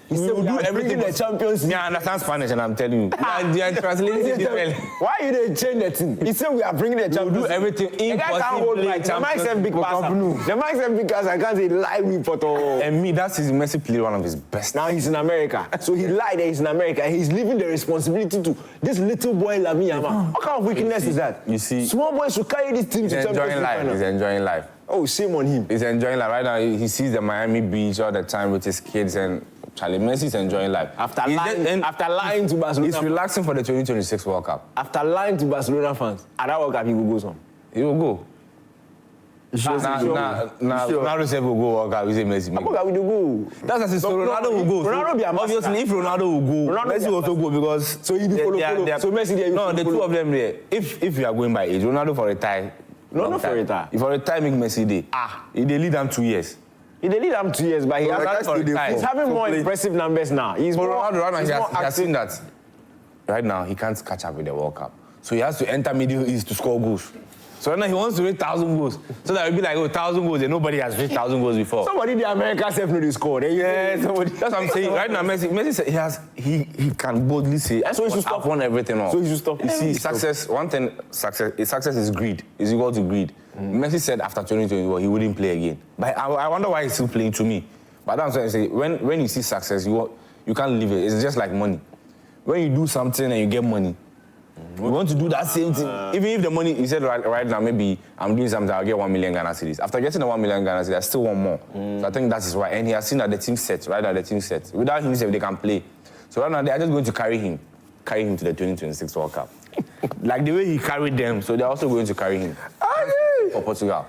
He said we are bringing the Champions League. Yeah, I understand Spanish, and I'm telling you. They are translating it well. Why you didn't change the thing? He said we are bringing the Champions do League. everything The guy can't hold impossible. mic. The mic said big pass. The mic said big pass. I can't say lie me for to. And me, that season, Messi played one of his best. Now he's in America. So he lied that he's in America and he's leaving the responsibility to this little boy Lamine Yamal. What kind of wickedness is that? You see, Small boys should carry this team he's to Champions enjoying League life. final. He's enjoying life. Oh, shame on him. He's enjoying life. Right now, he sees the Miami Beach all the time with his kids, and Charlie Messi's enjoying life. After lying to Barcelona. He's relaxing for the 2026 World Cup. After lying to Barcelona fans, at that World Cup he will go some. He will go. Ronaldo said will go World Cup. We say Messi. How we do go? That's as so Ronaldo will go. Ronaldo be a master. Obviously, if Ronaldo will go, Messi will also go because So he follow. So Messi there. No, the two of them there. If you are going by age, Ronaldo for retire. No for retire. If for retire, make Messi day. He they lead them 2 years. He did lead them 2 years, but he's having more impressive numbers now. He's more. Ronaldo right now, he's he more has seen that. Right now, he can't catch up with the World Cup, so he has to enter Middle East to score goals. So right now he wants to reach 1,000 goals. So that will be like, 1,000 goals, and nobody has reached 1,000 goals before. Somebody the Americans have not scored. Yeah, somebody. That's what I'm saying. Right now, Messi said he can boldly say, so he should stop. I've won everything all. So he should stop. You see, success, one thing, success is greed. Is equal to greed. Messi said after 2021 he wouldn't play again. But I wonder why he's still playing to me. But that's what I say. When you see success, you can't leave it. It's just like money. When you do something and you get money, you want to do that same thing. Even if the money, he said right now, maybe I'm doing something, I'll get 1 million Ghana cedis. After getting the 1 million Ghana cedis, I still want more. So I think that is why. And he has seen that the team set, right now the team set. Without him, they can play. So right now, they are just going to carry him to the 2026 World Cup. Like the way he carried them, so they're also going to carry him for Portugal.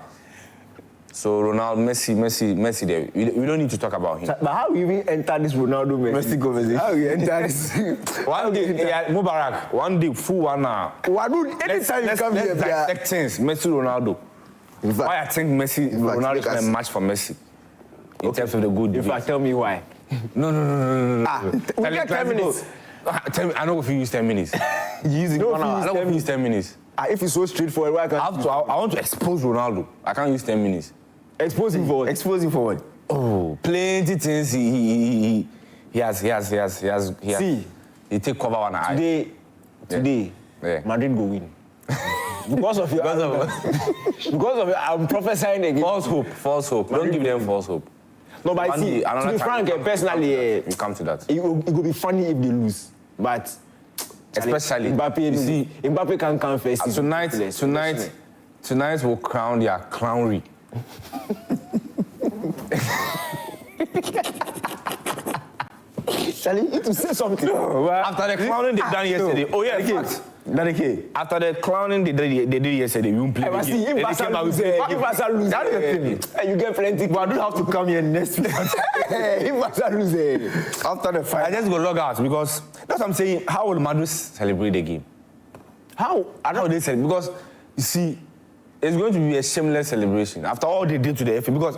So Ronaldo, Messi there. We don't need to talk about him. But how we even enter this Ronaldo Messi conversation? How we enter this? One day, Mubarak, one day, full 1 hour. Anytime you come here, let's dissect things. Messi, Ronaldo. Why I think Ronaldo is a match for Messi in terms of the good. In fact, tell me why. No. We get 10 minutes. Tell me, I know if you use 10 minutes. Using 1 hour. I don't know if you use 10 minutes. If it's so straightforward, why can't I want to expose Ronaldo. I can't use 10 minutes. expose him forward? Expose him forward. Oh, plenty things he has. See, he take cover one eye. Today, Yeah. Madrid go win. Because of your, I'm prophesying again. False hope. Don't give them false hope. No, but see, to be frank, personally, we come to that. It will be funny if they lose, but especially Mbappé. you see, Mbappé can come first. Tonight will crown their clownery. Charlie, you need to say something. After the clowning they done yesterday. Oh yeah, in fact. After the clowning they did yesterday, we won't play I see, again. if Barca lose, that's the thing. You get plenty. But I don't have to come here next week. If Barca lose, After the fight. I just go log out because that's what I'm saying. How will Madrid celebrate the game? How? I don't know how they celebrate because you see, it's going to be a shameless celebration after all they did to the FA. Because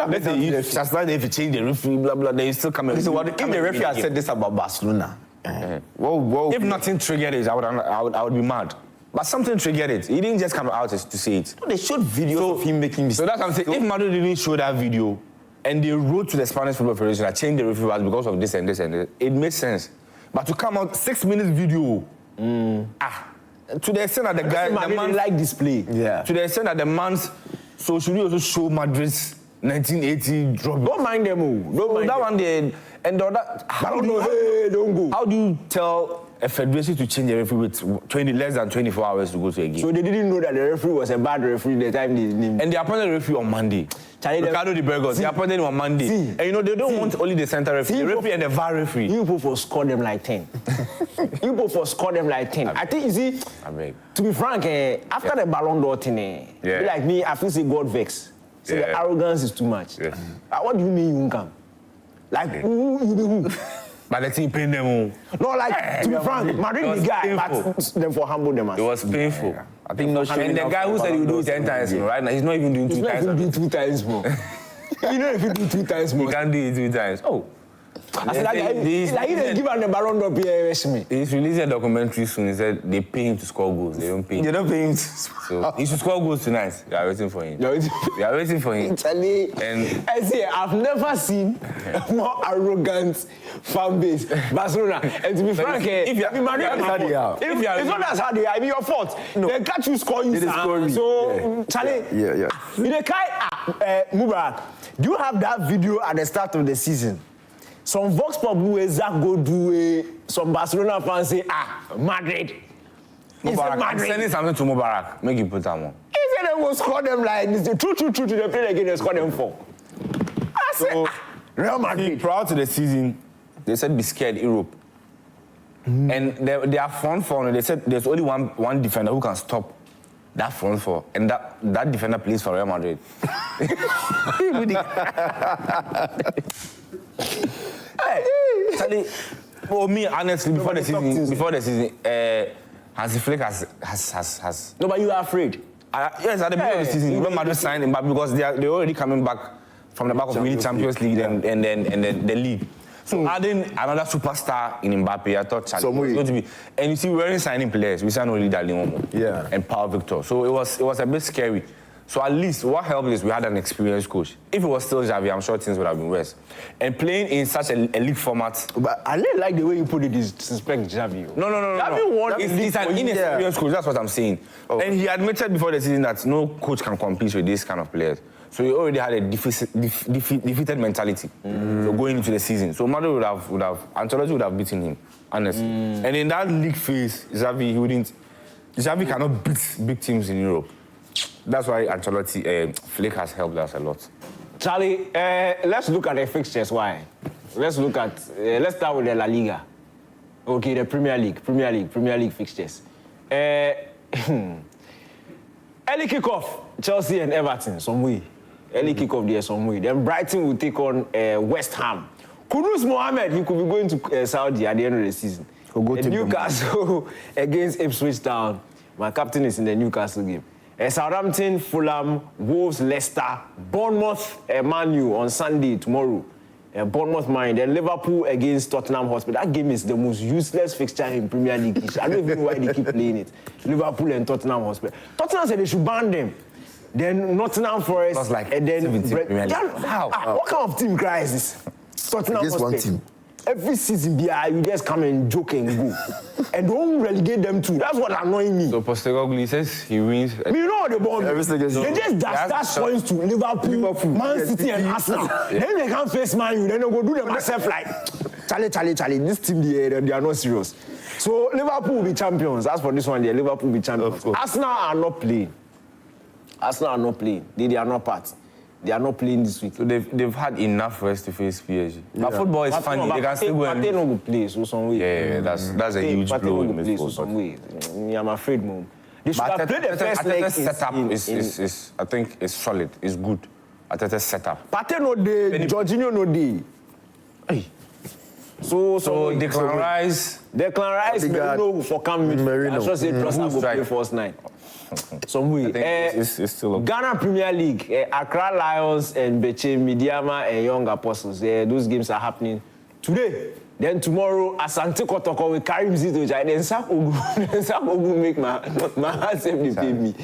let's say if you change the referee, blah blah, they still come. So if the referee had said this about Barcelona, if nothing triggered it, I would be mad. But something triggered it. He didn't just come out to say it. they showed videos of him making mistakes. So that's what I'm saying. If Madrid didn't show that video and they wrote to the Spanish Football Federation that changed the referee because of this and this and this, it makes sense. But to come out 6 minutes video, to the extent that the guy, the man like display. Yeah. To the extent that the man's, so should we also show Madrid's 1980 drop? Don't mind them. Don't mind that them. one there, and the other. Don't go. How do you tell a federation to change a referee with less than 24 hours to go to a game? So they didn't know that the referee was a bad referee the time they named. And they appointed the referee on Monday. Ricardo de Burgos, they appointed him on Monday. And you know, they don't want only the center referee, the referee and the VAR referee. You people score them like 10. You people score them like 10. I think, you see, to be frank, after the Ballon d'Or thing, be like me, I feel say God vex. So the arrogance is too much. What do you mean you won't come? Like, who you be who? But the team paying them. No, like, to be frank, Madrid the guy, but them for humble them. It was painful. I think no. And the guy who said he would do it 10 times, right now, he's not even doing 2 times. He's not even doing 2 times more. You know if you do 2 times more. He can't do it 2 times. Oh. I said, like he didn't give him the Ballon d'Or PRS. He's releasing a documentary soon. He said they pay him to score goals. They don't pay him. They don't pay him. So he should score goals tonight. We are waiting for him. We are waiting for him. Charlie, and I see, I've never seen a more arrogant fan base, Barcelona. And to be frank, if you are Madrid, it's not as hard. It's your fault. No. They catch you score you. So, Charlie, yeah. Mubarak, do you have that video at the start of the season? Some Vox Pop Zach go do some Barcelona fans say, Madrid. Mubarak, I'm sending something to Mubarak. Make you put that one. He said they will score them like this. True. They play again, they score them 4. I said, Real Madrid. Prior to the season, they said be scared Europe. And they are front, they said there's only one defender who can stop that front four, and that defender plays for Real Madrid. Hey, Charlie, for me, honestly, before the season, Hansi Flick has. No, but you are afraid. Yes, at the beginning of the season, Real Madrid signed Mbappé because they're already coming back from the back of winning Champions League and then the league. So adding another superstar in Mbappé, I thought Charlie was going to be. And you see, we weren't signing players. We signed only Dalimomo and Paul Victor. So it was a bit scary. So at least what helped is we had an experienced coach. If it was still Xavi, I'm sure things would have been worse. And playing in such a league format. But I really like the way you put it, disrespect Xavi. No. Xavi won. He's an inexperienced coach, that's what I'm saying. Oh. And he admitted before the season that no coach can compete with this kind of players. So he already had a defeated mentality so going into the season. So Madrid Ancelotti would have beaten him, honestly. And in that league phase, Xavi cannot beat big teams in Europe. That's why Ancelotti, Flick has helped us a lot. Charlie, let's look at the fixtures. Why? Let's start with the La Liga. Okay, the Premier League fixtures. Early kickoff, Chelsea and Everton, some way. Early kickoff there, some way. Then Brighton will take on West Ham. Kudus Mohamed, he could be going to Saudi at the end of the season. Newcastle against Ipswich Town. My captain is in the Newcastle game. Southampton, Fulham, Wolves, Leicester, Bournemouth, Man U on Sunday, tomorrow. Bournemouth, Man. Then Liverpool against Tottenham Hotspur. That game is the most useless fixture in Premier League. I don't even know why they keep playing it. Liverpool and Tottenham Hotspur. Tottenham said they should ban them. Then Nottingham Forest. Like and then how? What kind of team cry is this? Tottenham Just Hotspur. one team. Every season, you just come and joke and go. And don't relegate them too. That's what annoying me. So Postecoglou says he wins. You know the bomb. They just dash points to Liverpool, Man City and Arsenal. Then they can't face Man U. Then they go do them myself like, Charlie. This team, they are not serious. So Liverpool will be champions. As for this one, Liverpool will be champions. Arsenal are not playing. They are not part. They are not playing this week. So they've had enough rest to face PSG. But football is funny. They can still go and... They don't play, so some way. Yeah, that's a huge blow in football. Some way. I'm afraid, Mom. They should have played the first leg. Setup is I think, is solid. It's good. Ateta's setup. Partey no day, Jorginho no day. Hey. So Declan Rice, Merino for coming. I should say Trossard will play first 9. Some way. It's still okay. Ghana Premier League, Accra Lions and Beche Midiama and Young Apostles. Those games are happening today. Then tomorrow, Asante Kotoko with Karim Zito-Jai. Then Sakogu make my heart safely pay me.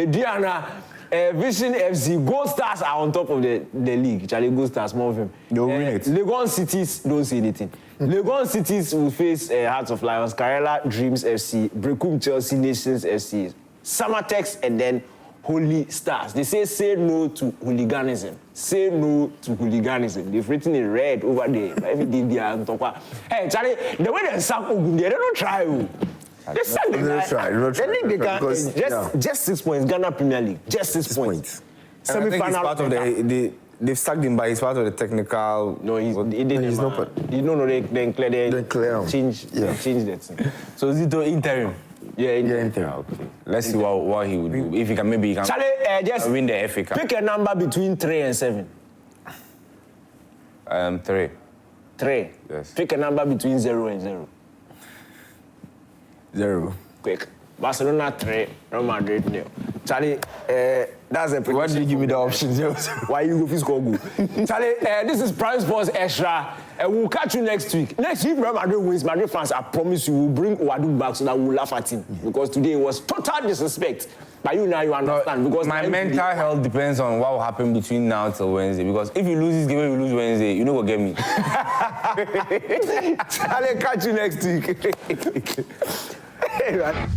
Diana, Vision FC, Gold Stars are on top of the league. Charlie, Gold Stars, more of them. They'll win it. Legon Cities don't say anything. Legon Cities will face Hearts of Lions, Karela Dreams FC, Brekum Chelsea, Nations FC, Samatex, and then Holy Stars. They say no to hooliganism. Say no to hooliganism. They've written in red over there. Every day they are on top of. Hey, Charlie, the way they sack Ogun, they don't try. They sack the guy. Just 6 points. Ghana Premier League. Just 6 points. Semi-final. They've sacked him, but he's part of the technical. No, he didn't. He's not part. Then clear. Change that. So is it the interim? Yeah, interim. Okay. Let's see what he would do. If he can, maybe he can just win the FA Cup. Pick a number between 3 and 7. 3. 3? Yes. Pick a number between 0 and 0. 0. Quick. Barcelona 3, Real Madrid 0. Charlie, that's a pretty. Why did you give me the options? Why you go for score goal? Charlie, this is Prime Sports Extra. We'll catch you next week. Next week, Real Madrid wins. Madrid fans, I promise you, we'll bring Ouadou back so that we'll laugh at him. Because today was total disrespect. But you now, you understand. Because my mental health depends on what will happen between now till Wednesday. Because if you lose this game, you lose Wednesday, you know what get me. Charlie, catch you next week. Hey, man.